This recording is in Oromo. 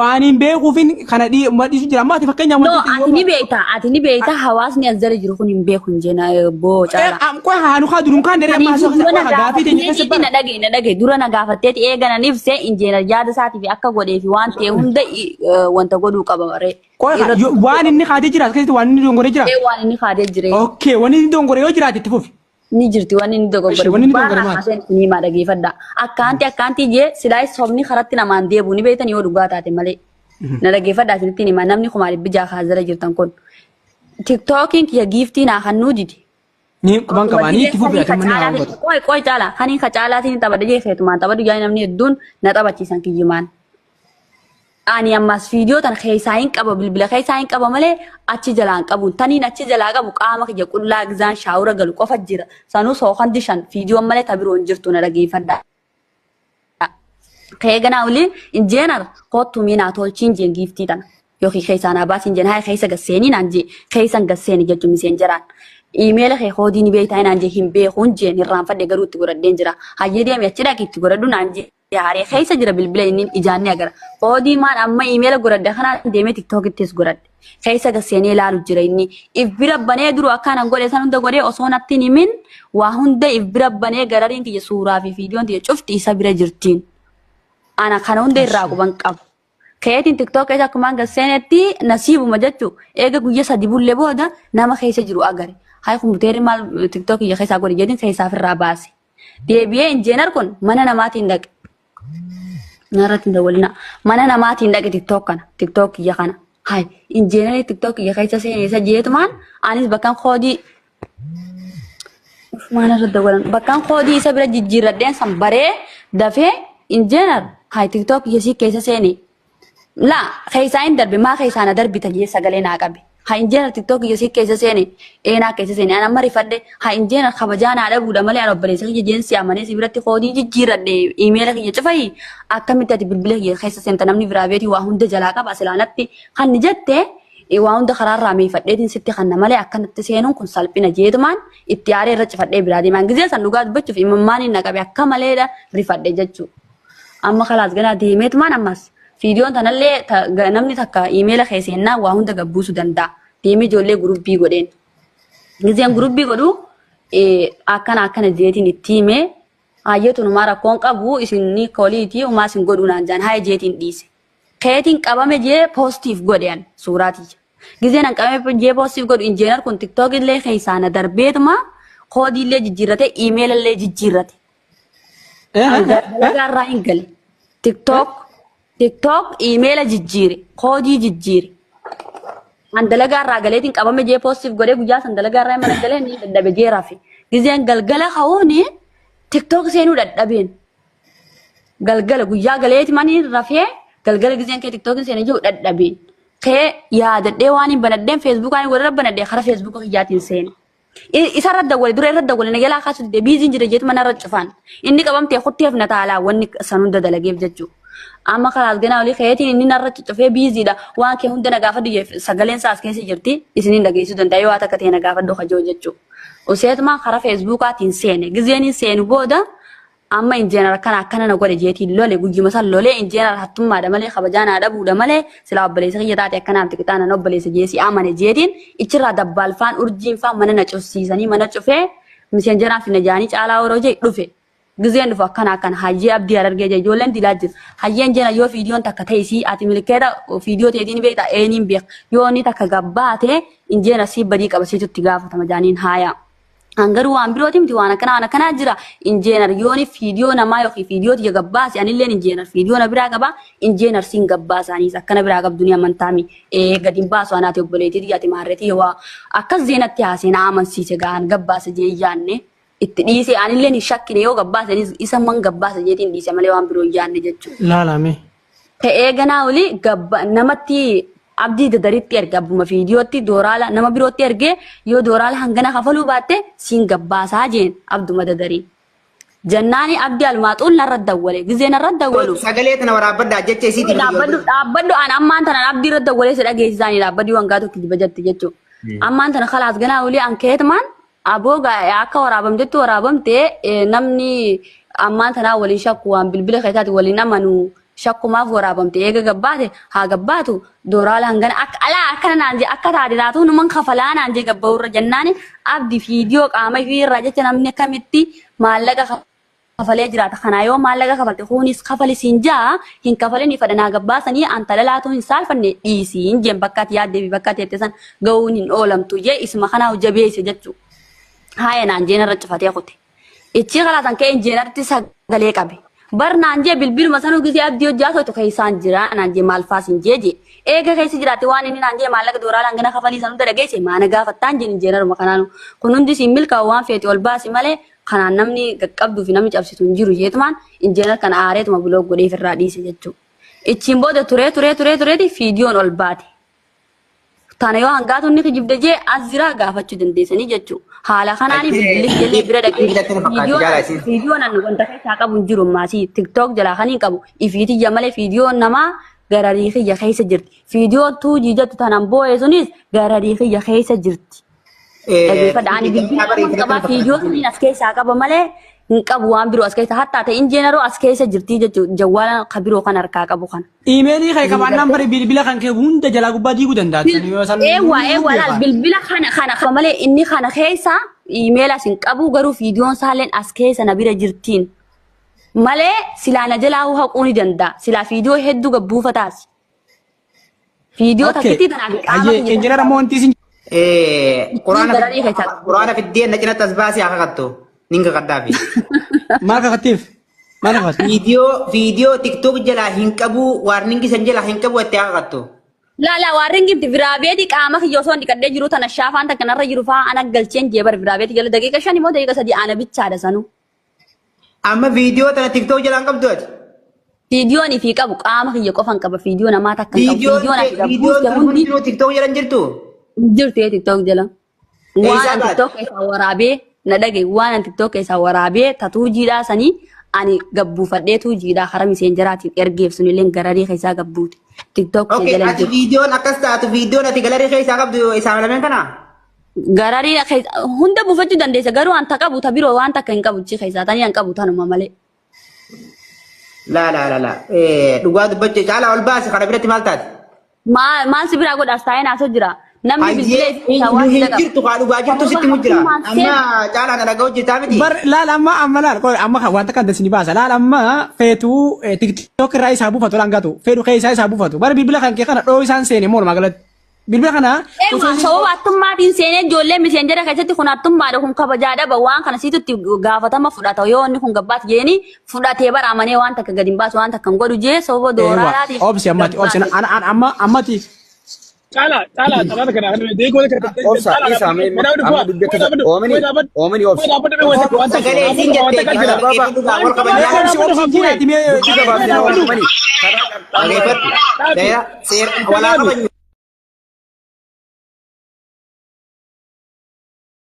وانين بيكوفين كندي ما دي جرا ما تفكني no ati ni beita hawas ni azare jiru kunin be kun jena bo chala am ko hanu khadurun kan dere ma so gafi de ni na dage dura na gafatte ti e gana nif se injena jada sati fi akka gode fi wante hunda wanta godu kabare ko wanin ni khade jira kai wanin ni dongore jira wanin ni khade jira okay wanin ni dongore yo jira ti fofi ni jirti wanin ni dongore ma sen ni ma dage fadda akkanti je silai somni kharatti na mande bu ni beita ni wodu gata te male na dage fadda tinti ma namni khumali bija khazara jirtan kon TikToking ya gifti na hannu didi ni kuban ka bani ti fofi ata manna koy chala khani kha chala tin tabada je fetu man tabadu ya namni dun na tabachi san kijiman ani ammas video tan khaysayin qaba bilbila khaysayin qaba male achi jalan qabu tani achi jala qabu qama ke qulla gizan shawra gal qofa jira sanu so khandishan video male tabiro jirtu na dage fadda khaygana wali injenar qotu mina tolchin jen gifti tan yo khaysana basin jen hay khaysa gaseni nanje khaysan gaseni jechu misen jaran email khay khodi ni beita nanje himbe khunje ni ran fadde garuti goradden jira hayede mi achida kitti goradu nanje yaare khaysa jira bilbila inin ijanni agar khodi man amma email goradde khana deme TikTok ittis goradde khaysa gaseni lalu jira inni ibira bane duru akana gode sanunda gode osonatti ni min wa hunda ibira bane gararin ki sura fi video ti cufti sabira jirtin ana kana hunda irra guban qab khayatin TikTok esa kuman gasenetti nasibu majachu ega guyya sadibulle boda nama khaysa jiru agari hay khumuteri mal TikTok ya khaysa gode jedin khaysa firra basi debiye engineer kon mana namati ndak narat ndawalna mana namati ndak TikTok ya kana hay engineer TikTok ya khaysa sene sa jetman anis bakan khodi mana radawalan bakan khodi sabira jijjiradden sambare dafe engineer hay TikTok ya si khaysa sene la khaysain darbe ma khaysana darbi taje sagale na qabe ha injena TikTok yesi kaysa sene ena kaysa sene ana mari fadde ha injena khabajana ada buda male ana bale sagi jensi amane sibirati khodi jijirade email ki jafai akamita bilbil ye khaysa sen tanamni viraveti wa hunda jalaka basalanatti khan jette e wa hunda kharar rami fadde tin sitti khanna male akanatti senun kun salpina jedman ittiyare rach fadde biradi man gize sanugat baccu fi mamani na qabe akamale da rifadde jaccu amma khalas gana demet man ammas video tanalle namni takka email khaysenna wa hunda gabbusu danda demi jolle groupe goden gizen groupe godu akana jetin itime ayetu mara kon qabu isinni quality uma sin godu nan jan hay jetin dise khayatin qabame je positive goden surati gizen an qabame je positive godu engineer kon TikTok le khaysana darbetma khodi le jijirate email le jijirate garra ingal TikTok email jijjire khodi jijjire andalaga ragaletin qabame je positive gode guja sandalaga ray managale ni daddabe je rafi gizen galgala khawoni TikTok senu daddaben galgala guja galeti mani rafi galgala gizen ke TikTok senu je daddaben ke ya dadde wani banadden Facebook ani wala banadde khara Facebook ko jatin sen isa radda wala dure radda wala nagala khasu de bizin jire jet manara chufan inni qabamte khutef na taala wonni sanunda dalage jajju amma khalas gana wali khayatin inni narra chufe busy da wa ke hunda na gafadu sagalen sa askesi jirti isinin dage su donda yo ata katena gafadu khajo jajju o setma khara Facebook atin sene gizeni sene boda amma in general kana na gode jeti lole guji masal lole in general hatumma da male khabajana da buda male sila bale sai yata ta kana tikitana no bale sai jesi amane jetin ichira dabbal fan urjin fa manana chosisani mana chufe messenger afina jani chala woroje dufe gizen dufa kana haji abdi arargeje jolen dilajir hayen jena yo video takataisi ati milkeda video te dini beita enin be yo ni takagabate injena si badi qabasitu tigafu tamajanin haya angaru ambiroti mti wana kana jira injenar yoni video na mayo ki video ti gabbasi anillen injenar video na bira gaba injenar sin gabbasa ani sakana bira gab dunia mantami gadin baso anati oboleti ti marreti wa akaz zenati hasina aman si gan gabbasa je yanne ittidise anillen shakkine yo gabbasa isa man gabbasa jetin dise male wan biro yanne jechu la me te egana uli gabba namati abdi daritti erga buma video ti dorala nama birotti erge yo dorala hangana khafalu batte sin gabbasa jen abdu madadari jannani abdi almatul naradda wale gizena radda walu sagalet na warabada jette sidi abadu an amman tan abdi radda wale se dage zani la abdi wangato ki bajatti jetto amman tan khalas gana wali anket man aboga ya ka warabam jetto warabam te namni amman tan wali shakku am bilbil khaitati wali namanu shakkumaaf waraabamte eega gabbaate haa gabbaatu dooraala hangana akkana naan jee akka taate taatu numan kafalaa naan jee gabba'urra jennaani abdi fiidiyoo qaama irraa jecha namni akkamitti maallaqa kafalee jiraata kanaa yoo maallaqa kafalte kunis kafalisiin jaa hin kafalini fadhanaa gabbaasanii antala laatu hin saalfanne dhiisiin jeen bakka ati yaaddeefi bakka ati jettesan ga'uun hin oolamtu jee isma kanaa jabeesse jechuu haaya naan jeen irra cufatee kute ichi kalaasan ka'e injeenarratti sagalee qabe. Barnaan jee bilbiluma sanuu gisee abdii hojjaa soitu keessaan jira naan jee maal faasiin jee eega keessa jiraate waan inni naan jee maallaqa dooraa langana kafalii sanuu dalageesse maana gaafattaan jeen injeenaruma kanaanu kun hundi siin milkaa'u waan feeti ol baasi malee kanaan namni qaqqabduu fi namni cabsitu hin jiru jeetumaan injeenar kana aareetuma biloog godhee ofirraa dhiise jechuudha. Ichiin booda tureeti fiidiyoon ol baate. Tana yoo hangaatu inni kijibde jee as jira gaafachuu dandeessanii jechuudha. Haala kanaanii bilbilli jallee bira dhaqee fiidiyoon an wanta keessaa qabu hin jiru maasii tiktook jalaa kan hin qabu ifiiti malee fiidiyoon namaa gararii kiyya keessa jirti. Fiidiyoon tuujii jettu tanan boo'ee sunis gararii kiyya keessa jirti. Dhageeffadha ani bilbilli qabaa fiidiyoo suniin as keessaa qaba malee hin qabu waan biroo as keessa hattaa ta'e injeenaroo as keessa jirti jechuudha jawwaala kabiroo kan harkaa qabu kana. Iimeelii kee qabaannaan bare bilbila kan kee hunda jalaa gubbaa diiguu dandaatti. Eewwa laal bilbila kana malee inni kana keessa iimeelas hin qabu garuu fiidiyoon saalleen as keessa na bira jirtiin malee silaa na jalaa haquu ni danda'a silaa fiidiyoo hedduu gabbuufataas. Fiidiyoo takkitii tanaaf qaama injiinara moontiis quraana fiddeen na cinatti as baasee haa kakattu ninga qaddaafi. Maal kakattiif? Maal kakattu? Fiidiyoo tiktook jalaa hin qabu waarningi san jalaa hin qabu itti haa kakattu. Laa waarringi viraabeeti qaama kiyyoo osoo dhiqadhee jiru tana shaafaan takka narra jiru fa'aa ana galcheen jeebar viraabeeti jala daqiiqa 5 immoo daqiiqa 3 ana bichaadha sanuu. Amma fiidiyoo tana tiktook jalaa hin qabdu ati? Fiidiyoon ifii qabu qaama kiyya qofan qaba fiidiyoo namaa takka hin qabu fiidiyoon ati gabbuuste hundi tiktook jala hin jirtu? Jirti tiktook jala. Waan tiktook keessaa waraabee na dhage waan tiktook keessaa waraabee tatuu jiidhaa sanii ani gabbuufadhee tuujiidhaa hara miseenjaraatiin ergeef sunillee gararii keessaa gabbuute. TikTok jala ati viidiyoon akkas taatu viidiyoon ati galarii keessaa qabdu isaan lameen kana? Gararii hunda buufachuu dandeessa garuu wanta qabu ta biroo waan takka hin qabu chi keessaa tanii hin qabu tanuma malee. La. Dhugaa dubbachuu caalaa ol baasi kana biratti maal taati? Maal si biraa godhaas taa'ee naasoo jira. Namni bilbilee hin jirtu kaa dhugaa jirtu sitti mujjira. Amma caalaa na dhaga'u jirtaa miti. Laal amma laal amma wanta kan dasini baasa laal amma feetuu tiktok irraa isaa buufatu laangatu feetu keessaa isaa buufatu bara bilbila kan kee kana dhoo isaan seene moo magaalatti bilbila kana. Sababa attummaatiin seenee ijoollee miseenjara keessatti kun attummaadha kun kabajaadha ba waan kana siitutti gaafatama fudhata yoo inni kun gabbaat jeeni fudhatee bara amanee waan takka gadi hin baasu waan takka hin godhu jee sababa dooraadhaatiif. Obsi ammati. Cala kana deegoo obsa isa amma dubbata oomini obsa sagalee isin jettee wal qabanii